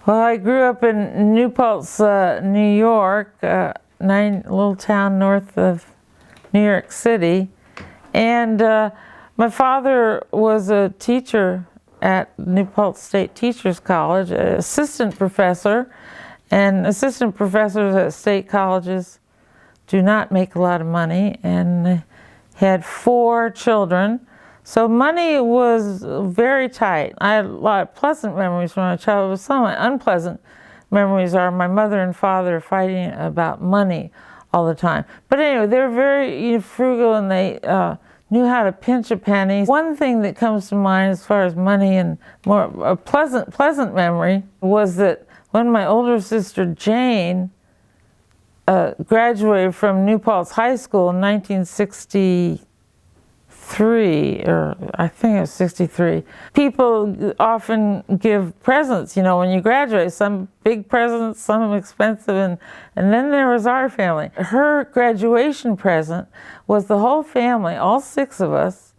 Well, I grew up in New Paltz, New York, little town north of New York City. And my father was a teacher at New Paltz State Teachers College, an assistant professor. And assistant professors at state colleges do not make a lot of money, and had 4 children. So money was very tight. I had a lot of pleasant memories from my childhood, but some of my unpleasant memories are my mother and father fighting about money all the time. But anyway, they were very frugal, and they knew how to pinch a penny. One thing that comes to mind as far as money and more a pleasant memory was that when my older sister Jane graduated from New Paltz High School in 1963, or I think it was 63. People often give presents, when you graduate, some big presents, some expensive, and then there was our family. Her graduation present was the whole family, all 6 of us,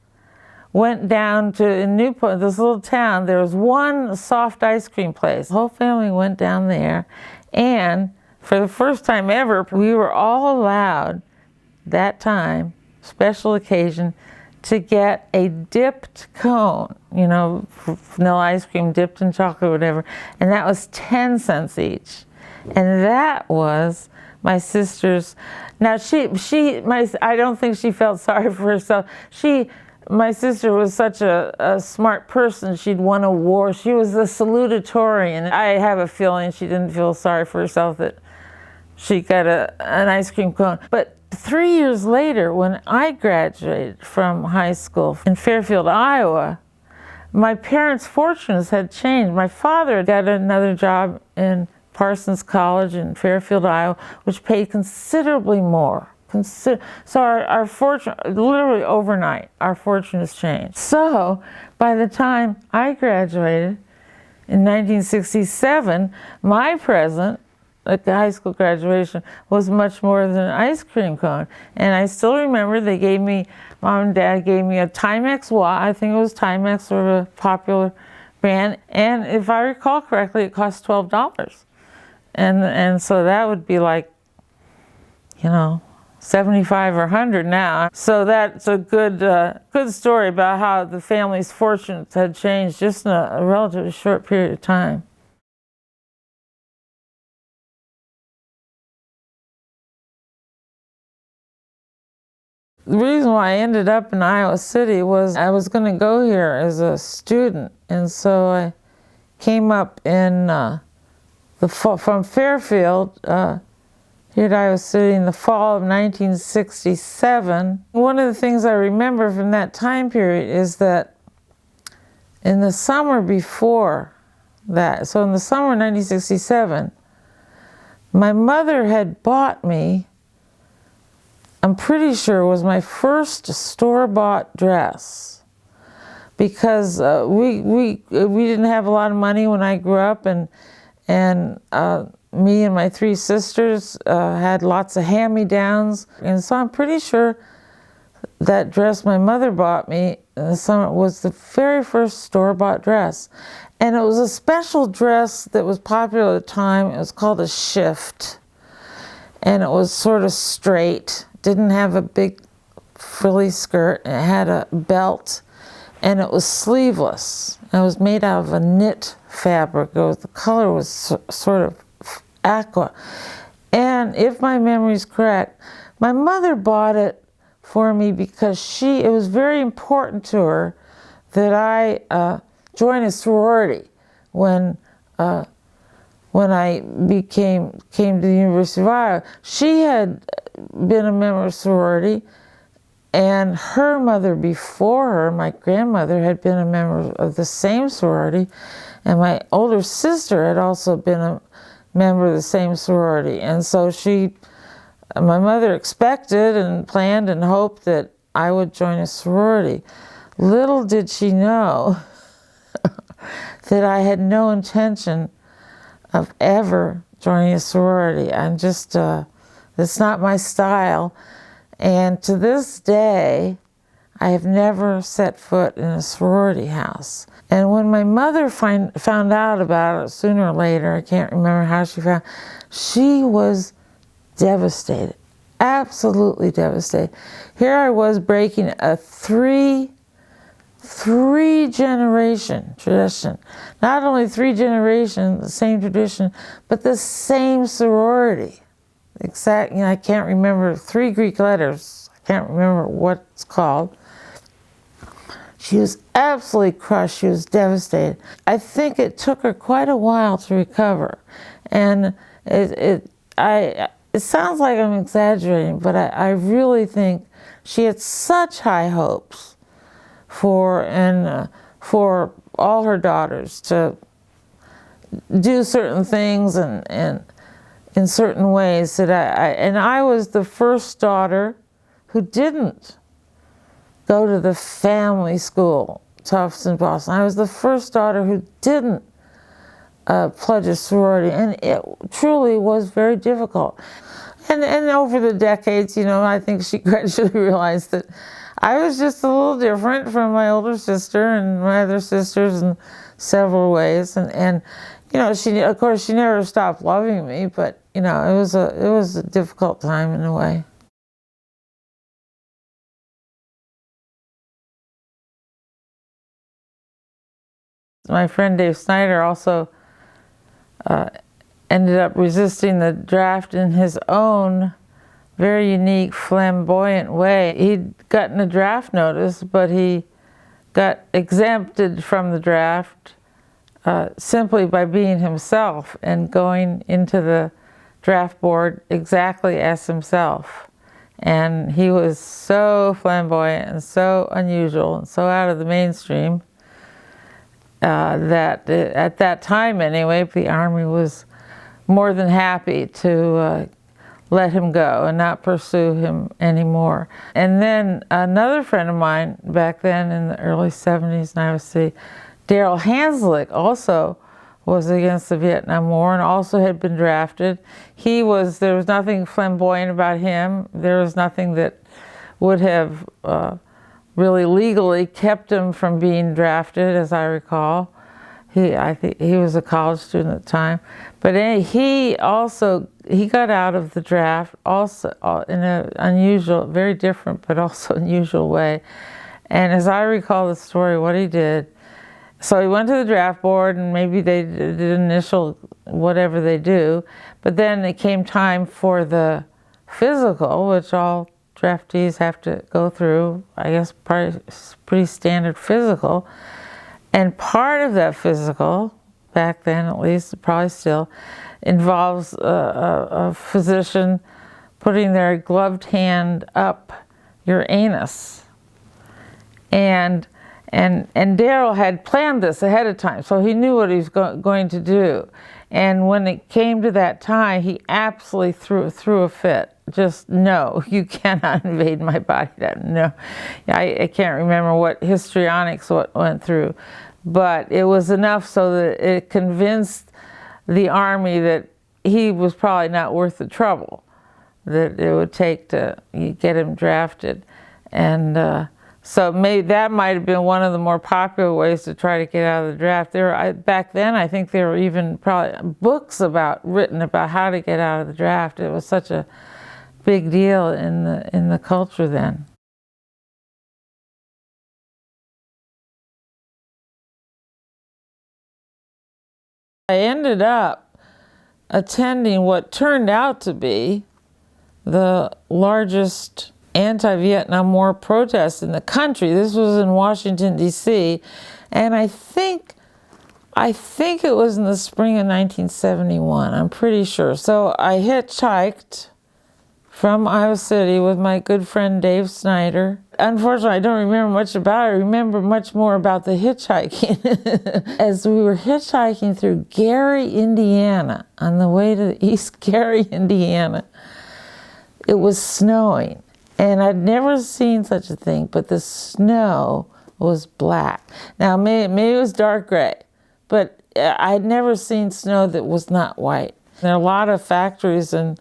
went down to, in New Paltz, this little town, there was one soft ice cream place. The whole family went down there, and for the first time ever, we were all allowed that time, special occasion, to get a dipped cone, vanilla ice cream dipped in chocolate or whatever, and that was 10 cents each. And that was my sister's. Now I don't think she felt sorry for herself. My sister was such a smart person. She'd won a war. She was the salutatorian. I have a feeling she didn't feel sorry for herself that she got an ice cream cone. But 3 years later, when I graduated from high school in Fairfield, Iowa, my parents' fortunes had changed. My father got another job in Parsons College in Fairfield, Iowa, which paid considerably more. So our fortune, literally overnight, our fortune has changed. So by the time I graduated in 1967, my present at the high school graduation was much more than an ice cream cone. And I still remember Mom and Dad gave me a Timex watch. I think it was Timex, sort of a popular brand. And if I recall correctly, it cost $12. And so that would be like, 75 or 100 now. So that's a good story about how the family's fortunes had changed just in a relatively short period of time. The reason why I ended up in Iowa City was I was going to go here as a student, and so I came up in from Fairfield here at Iowa City in the fall of 1967. One of the things I remember from that time period is that in the summer before that, so in the summer of 1967, my mother had bought me, I'm pretty sure it was my first store-bought dress, because we didn't have a lot of money when I grew up, and me and my 3 sisters had lots of hand-me-downs, and so I'm pretty sure that dress my mother bought me in the summer was the very first store-bought dress. And it was a special dress that was popular at the time. It was called a shift, and it was sort of straight, didn't have a big frilly skirt, and it had a belt, and it was sleeveless. It was made out of a knit fabric. The color was sort of aqua. And if my memory is correct, my mother bought it for me because it was very important to her that I join a sorority when I came to the University of Iowa. She had been a member of a sorority, and her mother before her, my grandmother, had been a member of the same sorority, and my older sister had also been a member of the same sorority. And so my mother expected and planned and hoped that I would join a sorority. Little did she know that I had no intention of ever joining a sorority. I'm it's not my style. And to this day, I have never set foot in a sorority house. And when my mother found out about it sooner or later, I can't remember how she was devastated, absolutely devastated. Here I was breaking a three generation tradition. Not only 3 generations, the same tradition, but the same sorority. I can't remember 3 Greek letters. I can't remember what it's called. She was absolutely crushed. She was devastated. I think it took her quite a while to recover. And it sounds like I'm exaggerating, but I really think she had such high hopes for all her daughters to do certain things and in certain ways that I was the first daughter who didn't go to the family school, Tufts in Boston. I was the first daughter who didn't pledge a sorority, and it truly was very difficult. And over the decades, I think she gradually realized that I was just a little different from my older sister and my other sisters in several ways. And she never stopped loving me, but it was a difficult time in a way. My friend Dave Snyder also ended up resisting the draft in his own very unique, flamboyant way. He'd gotten a draft notice, but he got exempted from the draft simply by being himself and going into the draft board exactly as himself. And he was so flamboyant and so unusual and so out of the mainstream that at that time anyway, the Army was more than happy to let him go and not pursue him anymore. And then another friend of mine back then in the early 70s in Iowa City, Daryl Hanslick, also was against the Vietnam War and also had been drafted. There was nothing flamboyant about him. There was nothing that would have really legally kept him from being drafted, as I recall. I think he was a college student at the time. But he got out of the draft also in an unusual, very different, but also unusual way. And as I recall the story, what he did, so he went to the draft board and maybe they did initial whatever they do, but then it came time for the physical, which all draftees have to go through, I guess pretty standard physical. And part of that physical, back then at least, probably still, involves a physician putting their gloved hand up your anus. And Daryl had planned this ahead of time, so he knew what he was going to do. And when it came to that time, he absolutely threw a fit. Just, no, you cannot invade my body. No, I can't remember what histrionics went through, but it was enough so that it convinced the Army that he was probably not worth the trouble that it would take to get him drafted. And so maybe that might have been one of the more popular ways to try to get out of the draft. Back then, I think there were even probably books written about how to get out of the draft. It was such a big deal in the culture then. I ended up attending what turned out to be the largest anti-Vietnam War protest in the country. This was in Washington, D.C., and I think it was in the spring of 1971, I'm pretty sure. So I hitchhiked from Iowa City with my good friend Dave Snyder. Unfortunately, I don't remember much about it. I remember much more about the hitchhiking. As we were hitchhiking through Gary, Indiana, on the way to East Gary, Indiana, it was snowing. And I'd never seen such a thing, but the snow was black. Now, maybe it was dark gray, but I'd never seen snow that was not white. There are a lot of factories and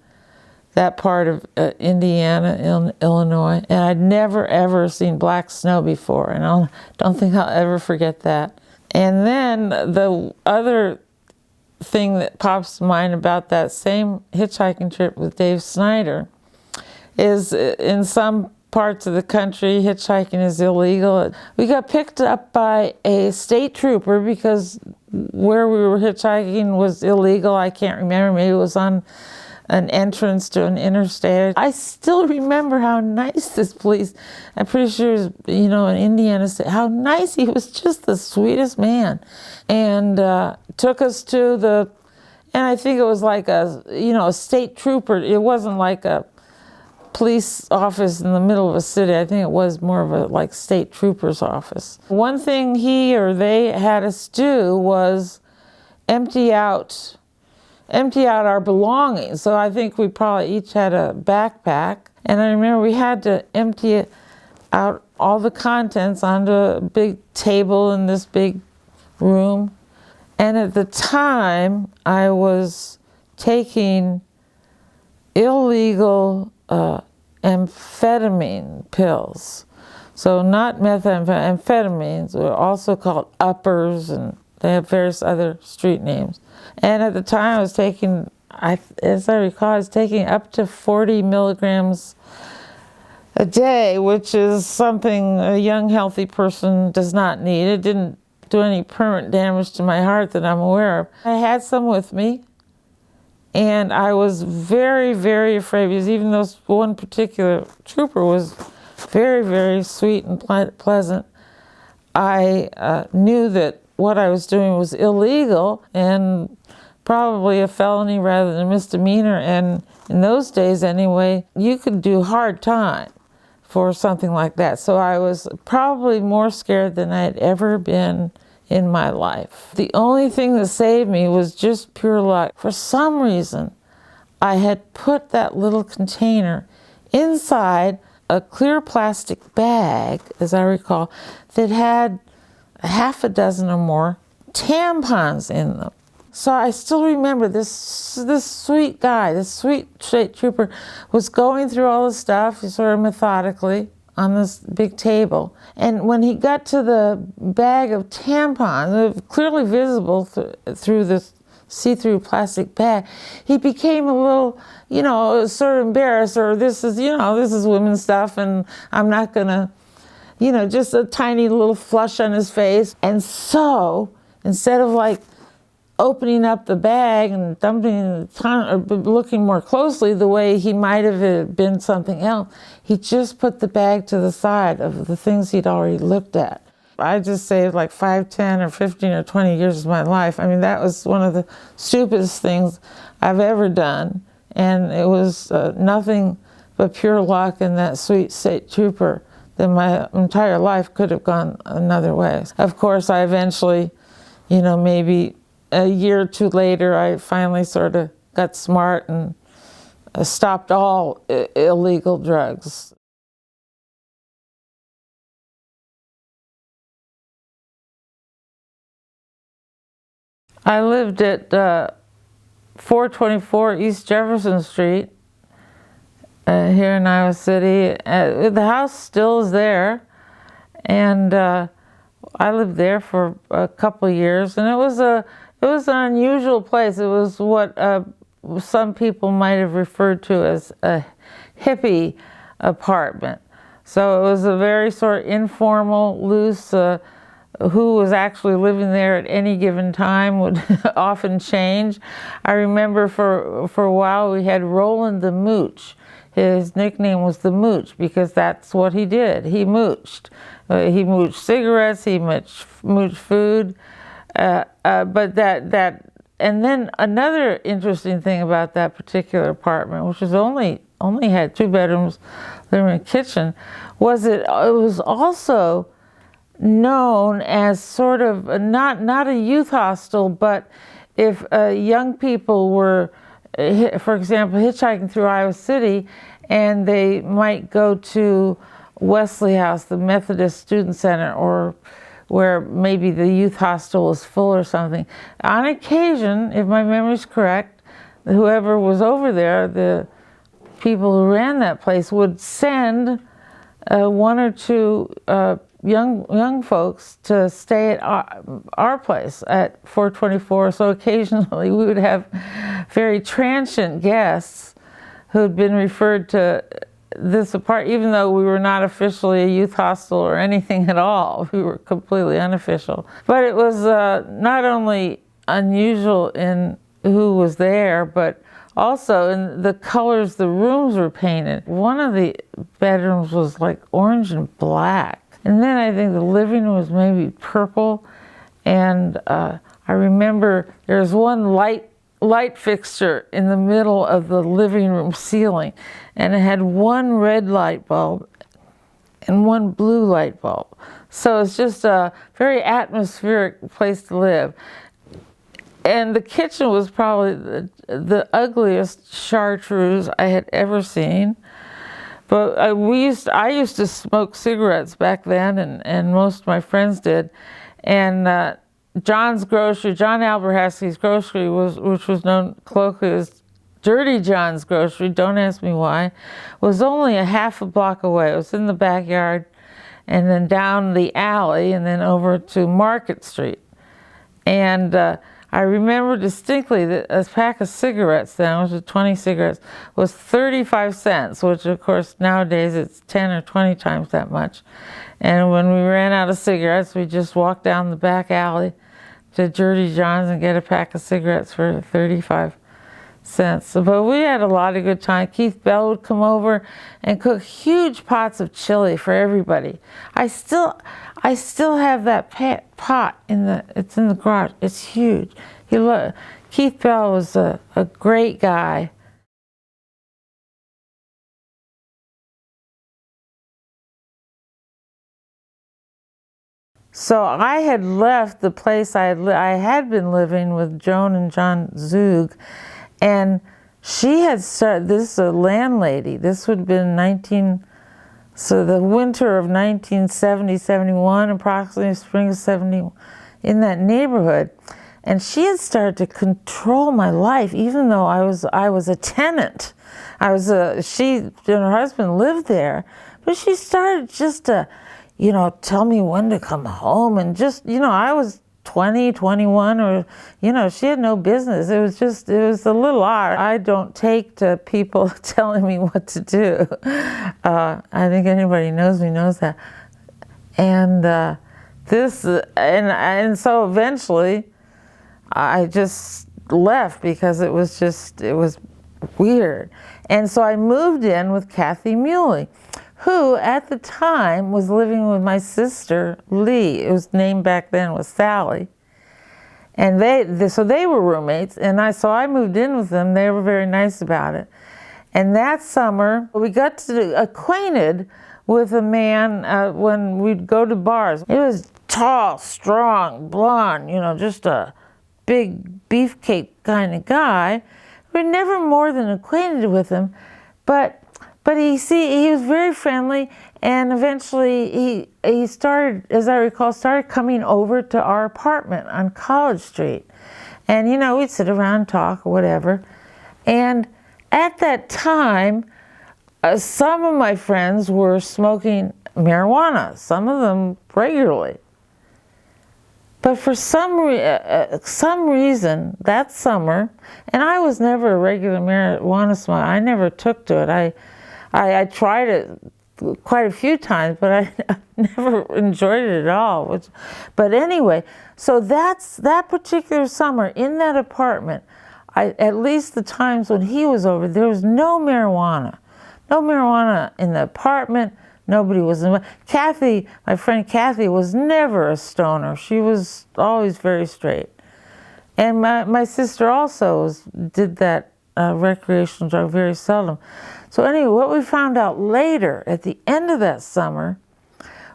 that part of Indiana, Illinois, and I'd never ever seen black snow before, and I don't think I'll ever forget that. And then the other thing that pops to mind about that same hitchhiking trip with Dave Snyder is in some parts of the country, hitchhiking is illegal. We got picked up by a state trooper because where we were hitchhiking was illegal. I can't remember, maybe it was on an entrance to an interstate. I still remember how nice this police, I'm pretty sure it was, in Indiana State, how nice, he was just the sweetest man. And took us to and I think it was like a state trooper. It wasn't like a police office in the middle of a city. I think it was more of a like state trooper's office. One thing he or they had us do was empty out our belongings. So I think we probably each had a backpack. And I remember we had to empty out all the contents onto a big table in this big room. And at the time, I was taking illegal amphetamine pills. So not methamphetamine, amphetamines were also called uppers, and they have various other street names. And at the time I was taking, as I recall, I was taking up to 40 milligrams a day, which is something a young, healthy person does not need. It didn't do any permanent damage to my heart that I'm aware of. I had some with me, and I was very, very afraid, because even though one particular trooper was very, very sweet and pleasant, I knew that what I was doing was illegal and probably a felony rather than a misdemeanor. And in those days anyway, you could do hard time for something like that. So I was probably more scared than I had ever been in my life. The only thing that saved me was just pure luck. For some reason, I had put that little container inside a clear plastic bag, as I recall, that had a half a dozen or more tampons in them. So I still remember this sweet guy, this sweet state trooper, was going through all the stuff sort of methodically on this big table. And when he got to the bag of tampons, clearly visible through this see-through plastic bag, he became a little, sort of embarrassed, or this is women's stuff, and I'm not gonna, just a tiny little flush on his face. And so, instead of like opening up the bag and dumping the ton, or looking more closely the way he might have been something else, he just put the bag to the side of the things he'd already looked at. I just saved like 5, 10, or 15, or 20 years of my life. I mean, that was one of the stupidest things I've ever done. And it was nothing but pure luck and that sweet state trooper that my entire life could have gone another way. Of course, I eventually, maybe a year or two later, I finally sort of got smart and stopped all illegal drugs. I lived at 424 East Jefferson Street here in Iowa City. The house still is there, and I lived there for a couple of years, and it was an unusual place. It was what some people might have referred to as a hippie apartment. So it was a very sort of informal, loose, who was actually living there at any given time would often change. I remember for a while we had Roland the Mooch. His nickname was the Mooch because that's what he did. He mooched. He mooched cigarettes, he mooched food. But and then another interesting thing about that particular apartment, which was only had 2 bedrooms, living room, and kitchen, was it was also known as sort of not a youth hostel, but if young people were, for example, hitchhiking through Iowa City, and they might go to Wesley House, the Methodist Student Center, or where maybe the youth hostel was full or something. On occasion, if my memory's correct, whoever was over there, the people who ran that place would send one or two young folks to stay at our place at 424. So occasionally we would have very transient guests who had been referred to this apartment, even though we were not officially a youth hostel or anything at all. We were completely unofficial. But it was not only unusual in who was there, but also in the colors the rooms were painted. One of the bedrooms was like orange and black. And then I think the living room was maybe purple. And I remember there was one light fixture in the middle of the living room ceiling, and it had one red light bulb and one blue light bulb. So it's just a very atmospheric place to live. And the kitchen was probably the ugliest chartreuse I had ever seen. But I used to smoke cigarettes back then, and most of my friends did. And John's Grocery, John Alberhaski's grocery, which was known colloquially as Dirty John's Grocery, don't ask me why, was only a half a block away. It was in the backyard, and then down the alley, and then over to Market Street. And I remember distinctly that a pack of cigarettes then, which was 20 cigarettes, was 35 cents, which of course nowadays it's 10 or 20 times that much. And when we ran out of cigarettes, we just walked down the back alley to Dirty John's and get a pack of cigarettes for 35 cents. But we had a lot of good time. Keith Bell would come over and cook huge pots of chili for everybody. I still have that pot it's in the garage. It's huge. Keith Bell was a great guy. So I had left the place I had been living with Joan and John Zug, and she had started, this is a landlady, this would have been so the winter of 1970, 71, approximately spring of 70, in that neighborhood. And she had started to control my life, even though I was a tenant. She and her husband lived there, but she started just to, tell me when to come home, and just, I was 20, 21, or, she had no business. It was a little odd. I don't take to people telling me what to do. I think anybody knows me knows that. And and so eventually I just left because it was weird. And so I moved in with Kathy Muley, who at the time was living with my sister Lee. It was named back then was Sally. And so they were roommates, and so I moved in with them. They were very nice about it. And that summer, we got acquainted with a man when we'd go to bars. He was tall, strong, blonde, just a big beefcake kind of guy. We were never more than acquainted with him, but he was very friendly, and eventually he started, as I recall, coming over to our apartment on College Street. And, we'd sit around and talk or whatever. And at that time, some of my friends were smoking marijuana, some of them regularly. But for some reason, that summer, and I was never a regular marijuana smoker, I never took to it. I tried it quite a few times, but I never enjoyed it at all. But anyway, so that particular summer in that apartment, at least the times when he was over, there was no marijuana. No marijuana in the apartment. Nobody was in. Kathy, my friend Kathy, was never a stoner. She was always very straight. And my sister also did that recreational drug very seldom. So anyway, what we found out later, at the end of that summer,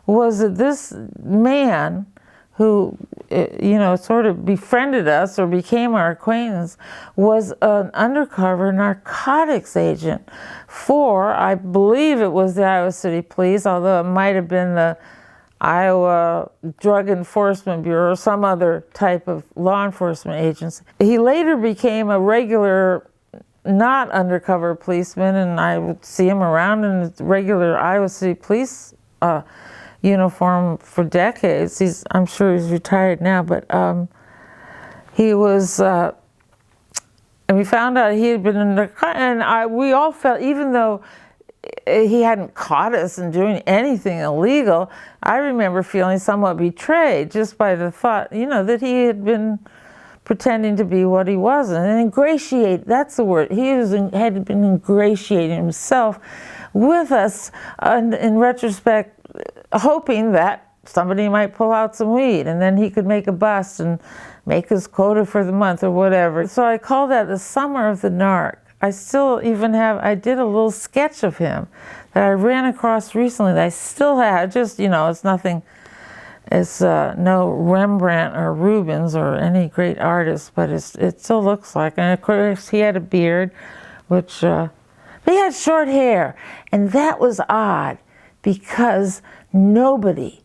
was that this man who, sort of befriended us or became our acquaintance, was an undercover narcotics agent for, I believe it was the Iowa City Police, although it might have been the Iowa Drug Enforcement Bureau or some other type of law enforcement agency. He later became a regular not undercover policeman, and I would see him around in the regular Iowa City Police uniform for decades. I'm sure he's retired now, but he was, and we found out he had been in the car, and we all felt, even though he hadn't caught us in doing anything illegal, I remember feeling somewhat betrayed just by the thought, that he had been pretending to be what he wasn't. And ingratiate, that's the word. He had been ingratiating himself with us, in retrospect, hoping that somebody might pull out some weed and then he could make a bust and make his quota for the month or whatever. So I call that the summer of the narc. I still even I did a little sketch of him that I ran across recently that I still have. Just, it's nothing, it's no Rembrandt or Rubens or any great artist, but it still looks like. And of course he had a beard, which, but he had short hair. And that was odd because nobody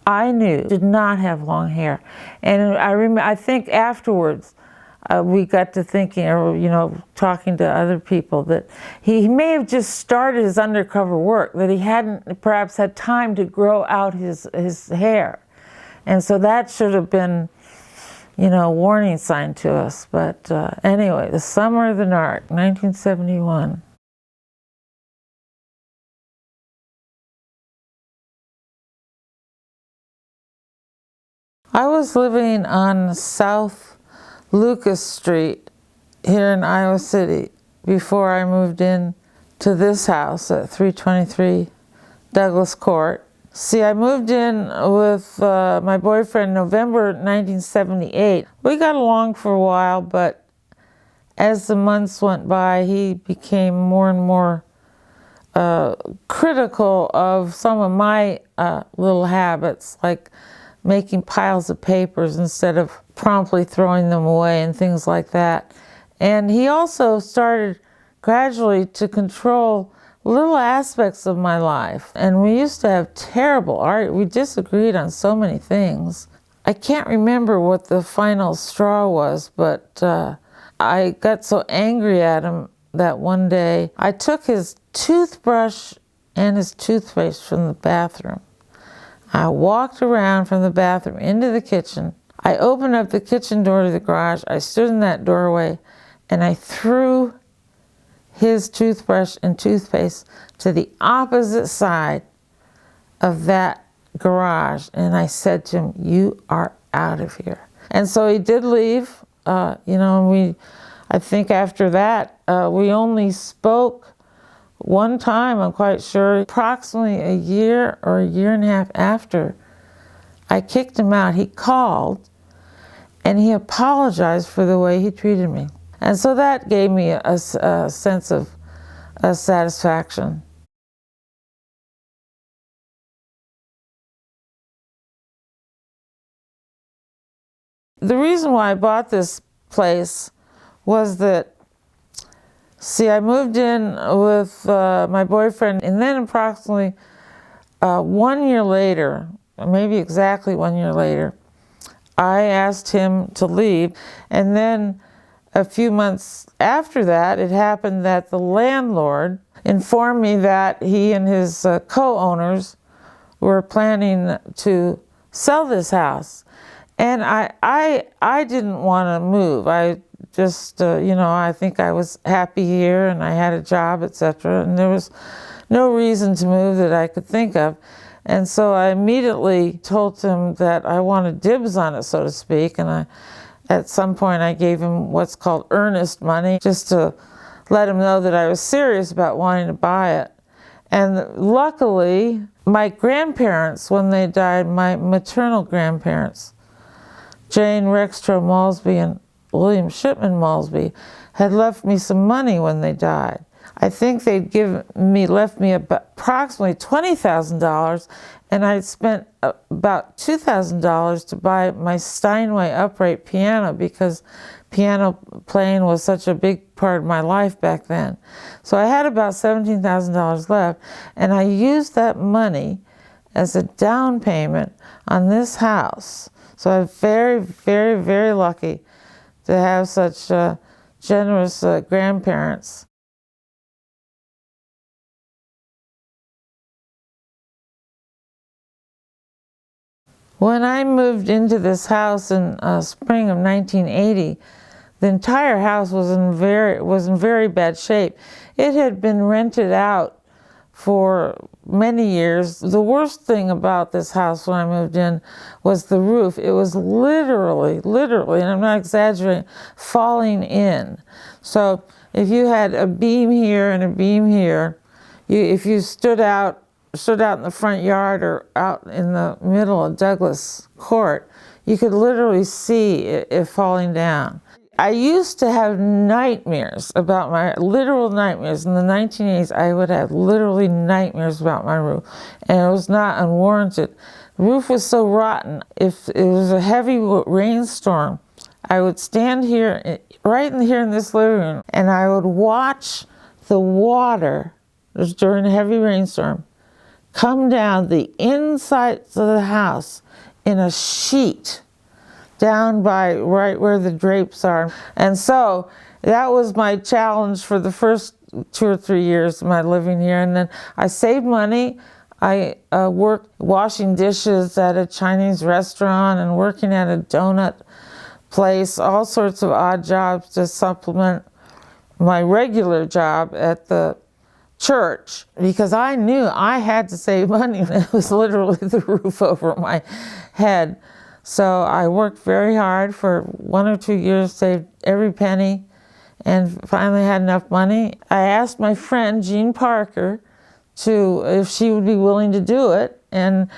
I knew did not have long hair. And I think afterwards, we got to thinking, or talking to other people, that he may have just started his undercover work, that he hadn't perhaps had time to grow out his hair, and so that should have been, a warning sign to us. But anyway, the summer of the narc, 1971. I was living on South Lucas Street here in Iowa City before I moved in to this house at 323 Douglas Court. See, I moved in with my boyfriend November 1978. We got along for a while, but as the months went by, he became more and more critical of some of my little habits, like making piles of papers instead of promptly throwing them away and things like that. And he also started gradually to control little aspects of my life. And we used to have terrible art. We disagreed on so many things. I can't remember what the final straw was, but I got so angry at him that one day I took his toothbrush and his toothpaste from the bathroom. I walked around from the bathroom into the kitchen. I opened up the kitchen door to the garage. I stood in that doorway and I threw his toothbrush and toothpaste to the opposite side of that garage. And I said to him, "You are out of here." And so he did leave, and I think after that, we only spoke one time, I'm quite sure, approximately a year or a year and a half after I kicked him out. He called and he apologized for the way he treated me. And so that gave me a sense of satisfaction. The reason why I bought this place was that, see, I moved in with my boyfriend, and then approximately 1 year later, maybe exactly 1 year later, I asked him to leave. And then a few months after that, it happened that the landlord informed me that he and his co-owners were planning to sell this house. And I didn't want to move. I just, I think I was happy here and I had a job, etc. And there was no reason to move that I could think of. And so I immediately told him that I wanted dibs on it, so to speak. And at some point I gave him what's called earnest money, just to let him know that I was serious about wanting to buy it. And luckily, my grandparents, when they died, my maternal grandparents, Jane Rextro Malsby and William Shipman Malsby, had left me some money when they died. I think they'd left me approximately $20,000, and I'd spent about $2,000 to buy my Steinway upright piano, because piano playing was such a big part of my life back then. So I had about $17,000 left, and I used that money as a down payment on this house. So I'm very, very, very lucky to have such generous grandparents. When I moved into this house in spring of 1980, the entire house was in very bad shape. It had been rented out for many years. The worst thing about this house when I moved in was the roof. It was literally, and I'm not exaggerating, falling in. So if you had a beam here and a beam here, if you stood out in the front yard or out in the middle of Douglas Court, you could literally see it falling down. I used to have nightmares about literal nightmares. In the 1980s, I would have literally nightmares about my roof, and it was not unwarranted. The roof was so rotten. If it was a heavy rainstorm, I would stand here, here in this living room, and I would watch the water, it was during a heavy rainstorm, come down the insides of the house in a sheet down by right where the drapes are. And so that was my challenge for the first 2 or 3 years of my living here. And then I saved money. I worked washing dishes at a Chinese restaurant and working at a donut place, all sorts of odd jobs to supplement my regular job at the church, because I knew I had to save money. It was literally the roof over my head. So I worked very hard for 1 or 2 years, saved every penny, and finally had enough money. I asked my friend Jean Parker if she would be willing to do it, and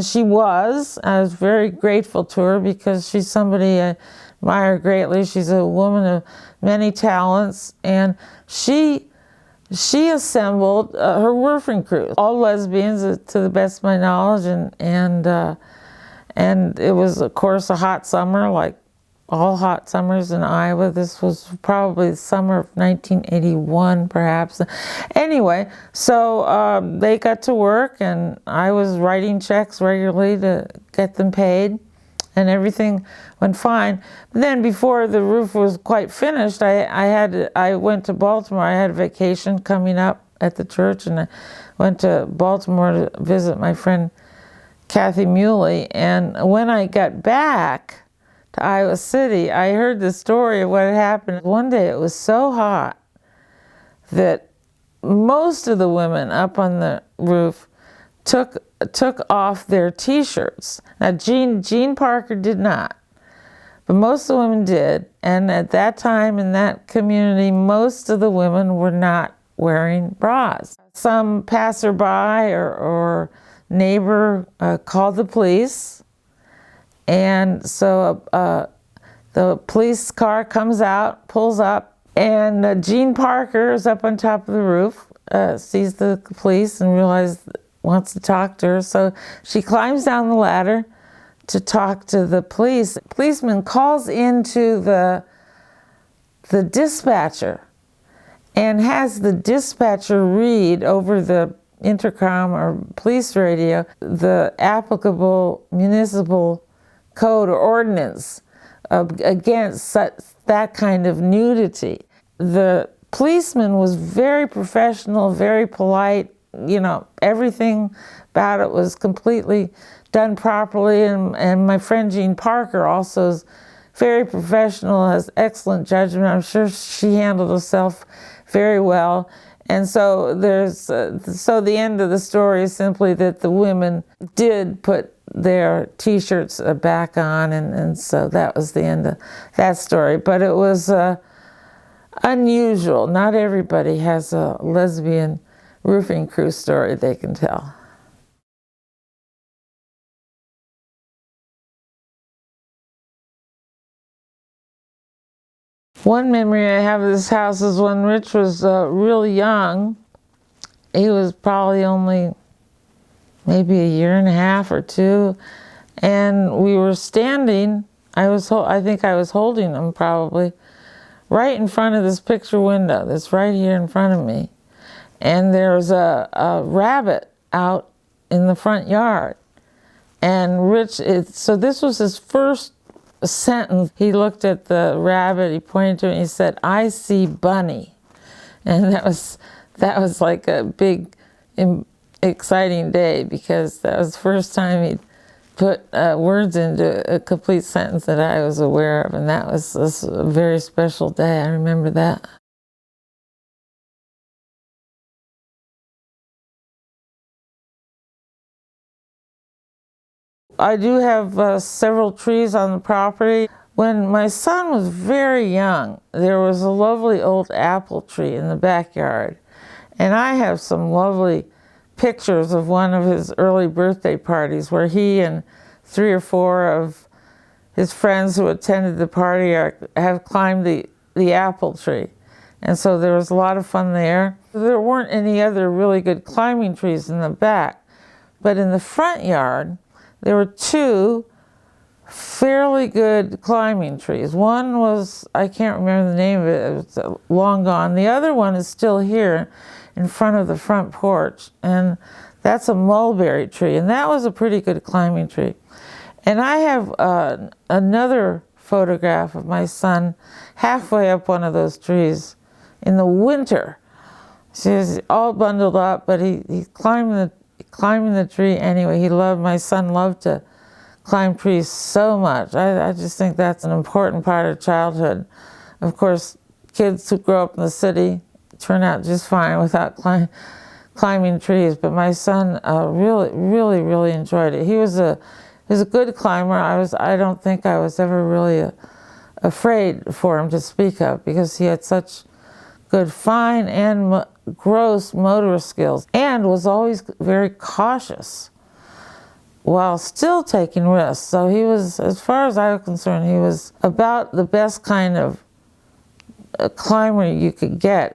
she was. I was very grateful to her because she's somebody I admire greatly. She's a woman of many talents, and she assembled her roofing crew, all lesbians to the best of my knowledge, and it was, of course, a hot summer, like all hot summers in Iowa. This was probably the summer of 1981, perhaps. Anyway, so they got to work, and I was writing checks regularly to get them paid, and everything went fine. But then before the roof was quite finished, I went to Baltimore. I had a vacation coming up at the church, and I went to Baltimore to visit my friend Kathy Muley. And when I got back to Iowa City, I heard the story of what had happened. One day it was so hot that most of the women up on the roof took off their t-shirts. Now Jean Parker did not, but most of the women did. And at that time in that community, most of the women were not wearing bras. Some passerby or neighbor called the police, and so the police car comes out, pulls up, and Jean Parker is up on top of the roof, sees the police and wants to talk to her. So she climbs down the ladder to talk to the police. The policeman calls into the dispatcher and has the dispatcher read over the intercom or police radio the applicable municipal code or ordinance against that kind of nudity. The policeman was very professional, very polite. You know, everything about it was completely done properly. And my friend Jean Parker also is very professional, has excellent judgment. I'm sure she handled herself very well. And so the end of the story is simply that the women did put their t-shirts back on, and so that was the end of that story. But it was unusual. Not everybody has a lesbian roofing crew story they can tell. One memory I have of this house is when Rich was real young. He was probably only maybe 1.5 years or 2, and we were standing. I think I was holding him probably right in front of this picture window that's right here in front of me, and there's a rabbit out in the front yard. And Rich, so this was his first sentence. He looked at the rabbit, he pointed to it, and he said, "I see bunny." And that was like a big, exciting day, because that was the first time he'd put words into a complete sentence that I was aware of, and that was a very special day. I remember that. I do have several trees on the property. When my son was very young, there was a lovely old apple tree in the backyard. And I have some lovely pictures of one of his early birthday parties where he and 3 or 4 of his friends who attended the party have climbed the apple tree. And so there was a lot of fun there. There weren't any other really good climbing trees in the back, but in the front yard, there were 2 fairly good climbing trees. One was, I can't remember the name of it, it was long gone. The other one is still here in front of the front porch, and that's a mulberry tree, and that was a pretty good climbing tree. And I have another photograph of my son halfway up one of those trees in the winter. He was all bundled up, but he climbing the tree anyway. My son loved to climb trees so much. I just think that's an important part of childhood. Of course, kids who grow up in the city turn out just fine without climbing trees, but my son really enjoyed it. He was a good climber. I don't think I was ever really afraid for him to speak of, because he had such good fine and gross motor skills, and was always very cautious while still taking risks. So he was, as far as I was concerned, he was about the best kind of climber you could get.